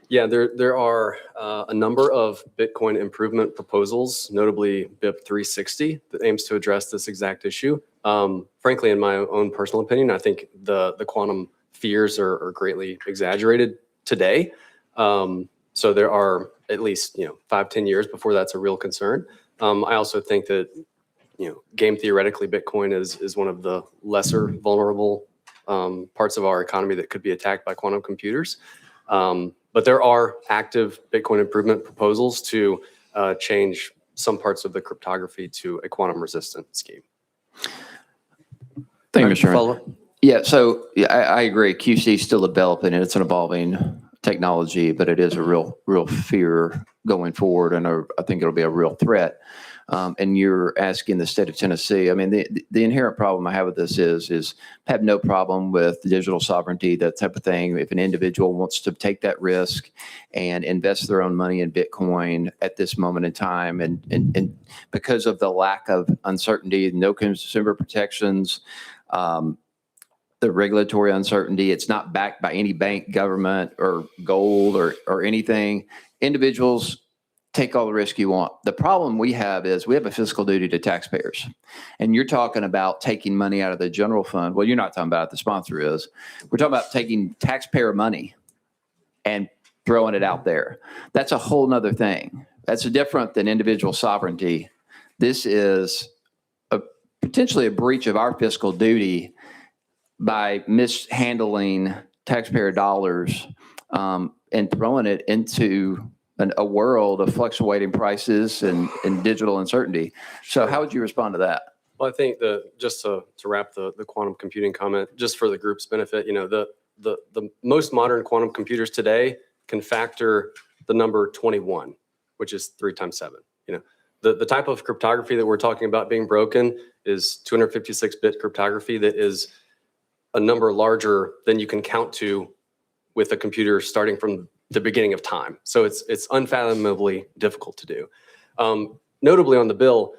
Yeah, there are a number of Bitcoin improvement proposals, notably BIP 360, that aims to address this exact issue. Frankly, in my own personal opinion, I think the quantum fears are greatly exaggerated today. So there are at least 5-10 years before that's a real concern. I also think that game theoretically, Bitcoin is one of the lesser vulnerable parts of our economy that could be attacked by quantum computers. But there are active Bitcoin improvement proposals to change some parts of the cryptography to a quantum resistant scheme. Thank you, Mr. Chairman. Yeah, so I agree. QC is still developing and it's an evolving technology, but it is a real fear going forward, and I think it'll be a real threat. And you're asking the state of Tennessee. I mean, the inherent problem I have with this is I have no problem with digital sovereignty, that type of thing. If an individual wants to take that risk and invest their own money in Bitcoin at this moment in time, and because of the lack of uncertainty, no consumer protections, the regulatory uncertainty, it's not backed by any bank, government, or gold or anything. Individuals take all the risk you want. The problem we have is we have a fiscal duty to taxpayers. And you're talking about taking money out of the general fund. Well, you're not talking about it, the sponsor is. We're talking about taking taxpayer money and throwing it out there. That's a whole nother thing. That's different than individual sovereignty. This is potentially a breach of our fiscal duty by mishandling taxpayer dollars and throwing it into a world of fluctuating prices and digital uncertainty. So how would you respond to that? Well, I think just to wrap the quantum computing comment, just for the group's benefit, the most modern quantum computers today can factor the number 21, which is 3 times 7. The type of cryptography that we're talking about being broken is 256-bit cryptography that is a number larger than you can count to with a computer starting from the beginning of time. So it's unfathomably difficult to do. Notably on the bill,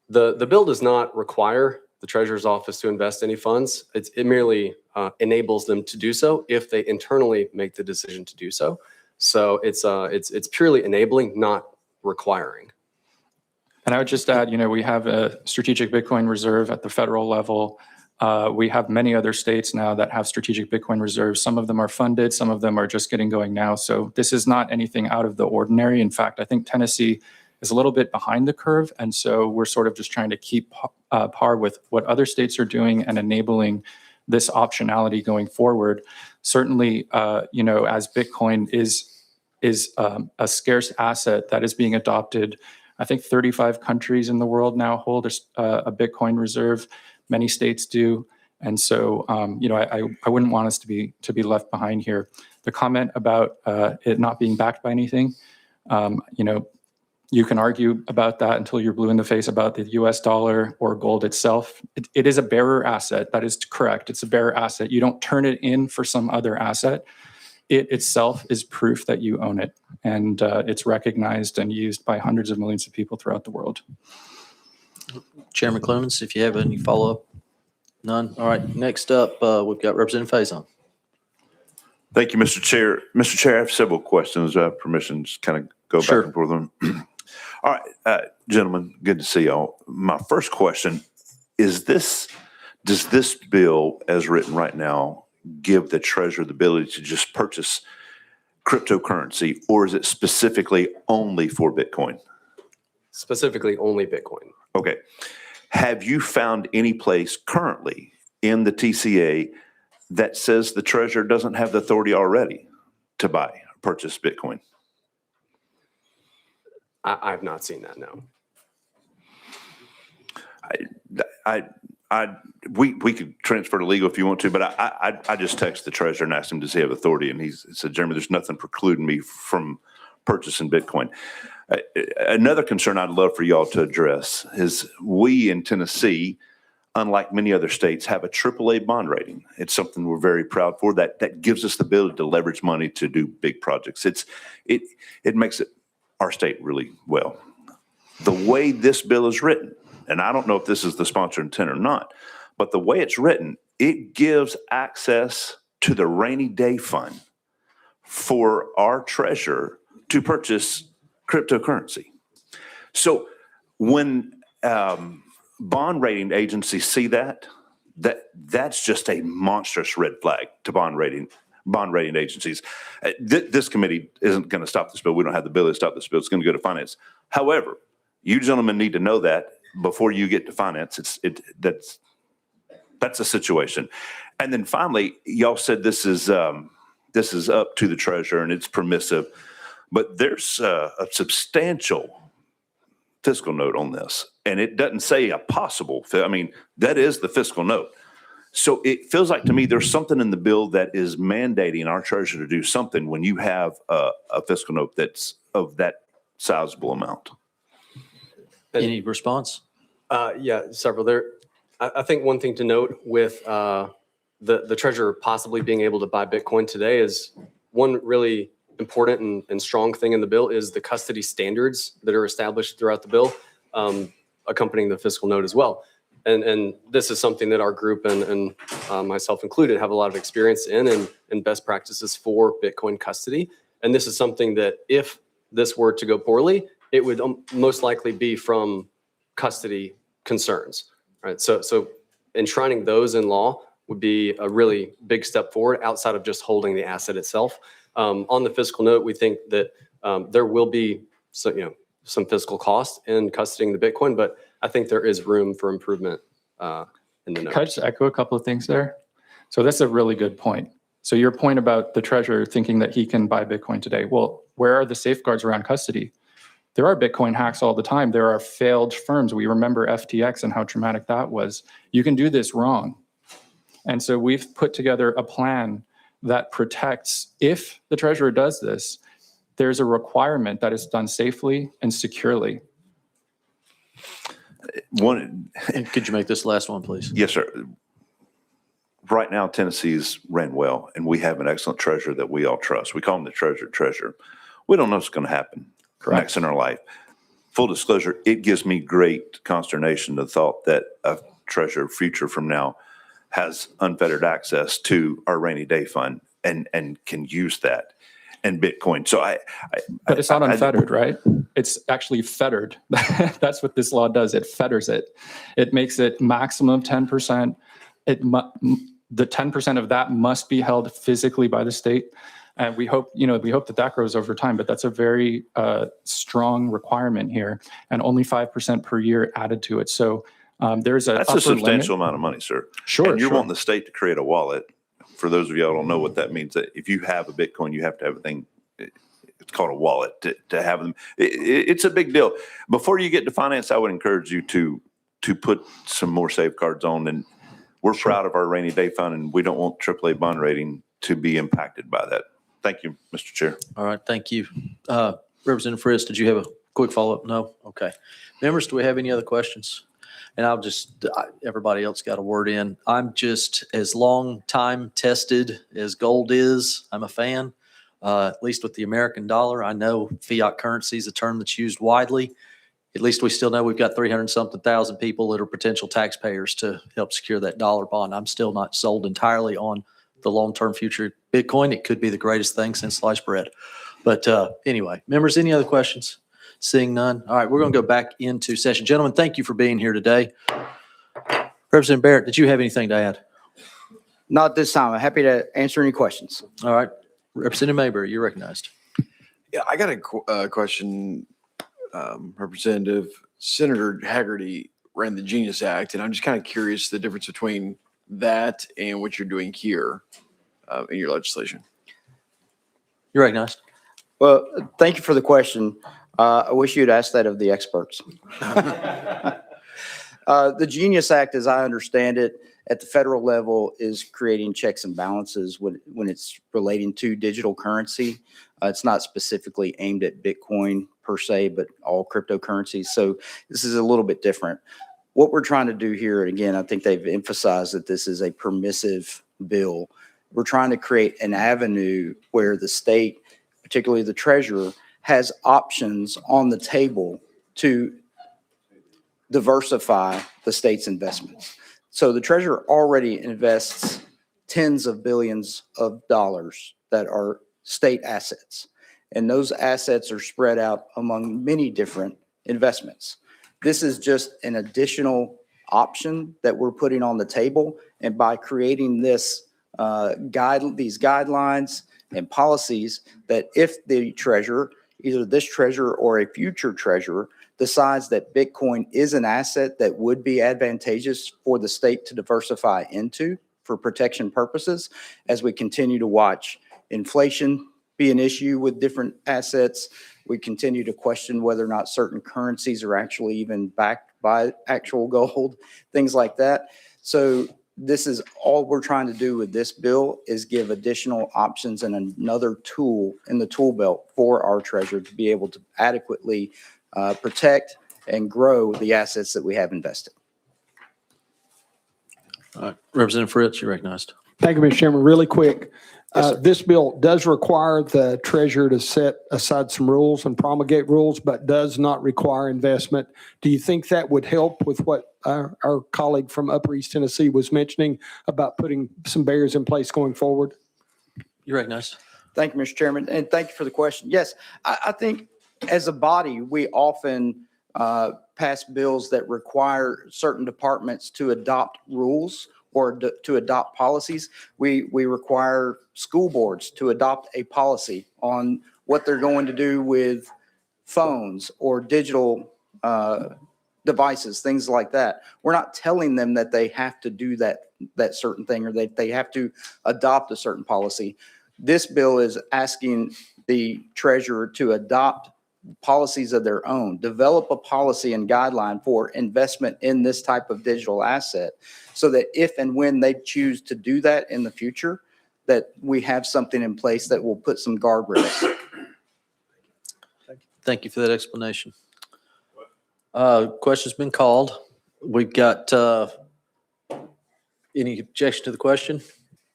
the bill does not require the Treasurer's Office to invest any funds. It merely enables them to do so if they internally make the decision to do so. So it's purely enabling, not requiring. And I would just add, we have a strategic Bitcoin reserve at the federal level. We have many other states now that have strategic Bitcoin reserves. Some of them are funded, some of them are just getting going now. So this is not anything out of the ordinary. In fact, I think Tennessee is a little bit behind the curve. And so we're sort of just trying to keep par with what other states are doing and enabling this optionality going forward. Certainly, as Bitcoin is is a scarce asset that is being adopted. I think 35 countries in the world now hold a Bitcoin reserve. Many states do. And so, I wouldn't want us to be left behind here. The comment about it not being backed by anything, you can argue about that until you're blue in the face about the US dollar or gold itself. It is a bearer asset. That is correct. It's a bearer asset. You don't turn it in for some other asset. It itself is proof that you own it. And it's recognized and used by hundreds of millions of people throughout the world. Chairman Clemens, if you have any follow-up? None? All right, next up, we've got Representative Faison. Thank you, Mr. Chair. Mr. Chair, I have several questions. Permission to kind of go Sure. back and forth on them. All right, gentlemen, good to see y'all. My first question is does this bill as written right now give the treasurer the ability to just purchase cryptocurrency, or is it specifically only for Bitcoin? Specifically only Bitcoin. Okay. Have you found any place currently in the TCA that says the treasurer doesn't have the authority already to purchase Bitcoin? I've not seen that, no. We could transfer to legal if you want to, but I just texted the treasurer and asked him, does he have authority? And he said, Jeremy, there's nothing precluding me from purchasing Bitcoin. Another concern I'd love for y'all to address is we in Tennessee, unlike many other states, have a AAA bond rating. It's something we're very proud for. That gives us the ability to leverage money to do big projects. It makes our state really well. The way this bill is written, and I don't know if this is the sponsor intent or not, but the way it's written, it gives access to the rainy day fund for our treasurer to purchase cryptocurrency. So when bond rating agencies see that's just a monstrous red flag to bond rating agencies. This committee isn't going to stop this bill. We don't have the ability to stop this bill. It's going to go to finance. However, you gentlemen need to know that before you get to finance. That's a situation. And then finally, y'all said this is up to the treasurer and it's permissive, but there's a substantial fiscal note on this, and it doesn't say a possible. I mean, that is the fiscal note. So it feels like to me there's something in the bill that is mandating our treasurer to do something when you have a fiscal note that's of that sizable amount. Any response? Yeah, several there. I think one thing to note with the treasurer possibly being able to buy Bitcoin today is one really important and strong thing in the bill is the custody standards that are established throughout the bill, accompanying the fiscal note as well. And this is something that our group and myself included have a lot of experience in and best practices for Bitcoin custody. And this is something that if this were to go poorly, it would most likely be from custody concerns, right? So enshrining those in law would be a really big step forward outside of just holding the asset itself. On the fiscal note, we think that there will be some fiscal cost in custodying the Bitcoin, but I think there is room for improvement in the note. Can I just echo a couple of things there? So that's a really good point. So your point about the treasurer thinking that he can buy Bitcoin today. Well, where are the safeguards around custody? There are Bitcoin hacks all the time. There are failed firms. We remember FTX and how traumatic that was. You can do this wrong. And so we've put together a plan that protects, if the treasurer does this, there's a requirement that it's done safely and securely. And could you make this last one, please? Yes, sir. Right now, Tennessee's ran well, and we have an excellent treasurer that we all trust. We call him the treasurer. We don't know what's going to happen next in our life. Full disclosure, it gives me great consternation the thought that a treasurer future from now has unfettered access to our rainy day fund and can use that and Bitcoin. So but it's not unfettered, right? It's actually fettered. That's what this law does. It fetters it. It makes it maximum 10%. The 10% of that must be held physically by the state. And we hope that grows over time, but that's a very strong requirement here, and only 5% per year added to it. So there's that's a substantial amount of money, sir. Sure. And you're wanting the state to create a wallet. For those of y'all who don't know what that means, that if you have a Bitcoin, you have to have everything it's called a wallet to have them. It's a big deal. Before you get to finance, I would encourage you to put some more safeguards on. And we're proud of our rainy day fund, and we don't want AAA bond rating to be impacted by that. Thank you, Mr. Chair. All right, thank you. Representative Friss, did you have a quick follow-up? No? Okay. Members, do we have any other questions? And everybody else got a word in. I'm just as long time tested as gold is. I'm a fan, at least with the American dollar. I know fiat currency is a term that's used widely. At least we still know we've got 300-something thousand people that are potential taxpayers to help secure that dollar bond. I'm still not sold entirely on the long-term future of Bitcoin. It could be the greatest thing since sliced bread. But anyway, members, any other questions? Seeing none. All right, we're going to go back into session. Gentlemen, thank you for being here today. Representative Barrett, did you have anything to add? Not this time. I'm happy to answer any questions. All right. Representative Mayberry, you're recognized. Yeah, I got a question. Representative Senator Haggerty ran the Genius Act, and I'm just kind of curious the difference between that and what you're doing here in your legislation. You're recognized. Well, thank you for the question. I wish you'd asked that of the experts. The Genius Act, as I understand it, at the federal level is creating checks and balances when it's relating to digital currency. It's not specifically aimed at Bitcoin per se, but all cryptocurrencies. So this is a little bit different. What we're trying to do here, and again, I think they've emphasized that this is a permissive bill. We're trying to create an avenue where the state, particularly the treasurer, has options on the table to diversify the state's investments. So the treasurer already invests tens of billions of dollars that are state assets. And those assets are spread out among many different investments. This is just an additional option that we're putting on the table. And by creating this these guidelines and policies, that if the treasurer, either this treasurer or a future treasurer, decides that Bitcoin is an asset that would be advantageous for the state to diversify into for protection purposes, as we continue to watch inflation be an issue with different assets, we continue to question whether or not certain currencies are actually even backed by actual gold, things like that. So this is all we're trying to do with this bill, is give additional options and another tool in the tool belt for our treasurer to be able to adequately protect and grow the assets that we have invested. All right. Representative Fritz, you're recognized. Thank you, Mr. Chairman. Really quick. This bill does require the treasurer to set aside some rules and promulgate rules, but does not require investment. Do you think that would help with what our colleague from Upper East Tennessee was mentioning about putting some barriers in place going forward? You're recognized. Thank you, Mr. Chairman, and thank you for the question. Yes, I think as a body, we often pass bills that require certain departments to adopt rules or to adopt policies. We require school boards to adopt a policy on what they're going to do with phones or digital devices, things like that. We're not telling them that they have to do that certain thing or that they have to adopt a certain policy. This bill is asking the treasurer to adopt policies of their own, develop a policy and guideline for investment in this type of digital asset, so that if and when they choose to do that in the future, that we have something in place that will put some guardrails. Thank you for that explanation. Question's been called. We've got any objection to the question?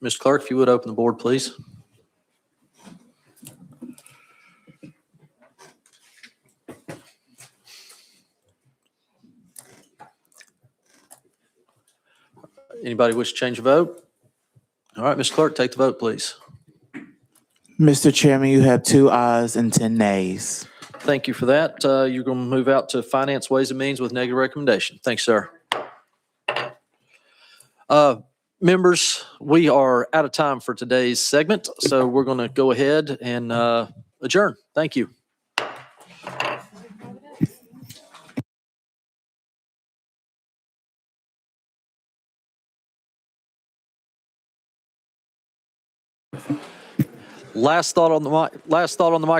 Mr. Clerk, if you would open the board, please. Anybody wish to change a vote? All right, Mr. Clerk, take the vote, please. Mr. Chairman, you have 2 ayes and 10 nays. Thank you for that. You're going to move out to Finance, Ways and Means with negative recommendation. Thanks, sir. Members, we are out of time for today's segment, so we're going to go ahead and adjourn. Thank you. Last thought on the microphone.